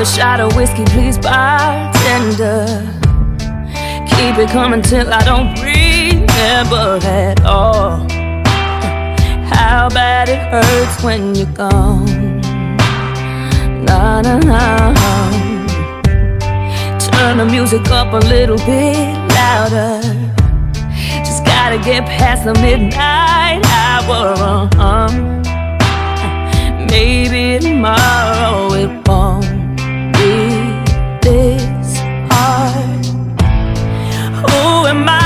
Another shot of whiskey, please, bartender. Keep it coming till I don't remember at all how bad it hurts when you're gone. Na na na. Turn the music up a little bit louder. Just gotta get past the midnight hour. Maybe tomorrow it won't be this hard. Who am I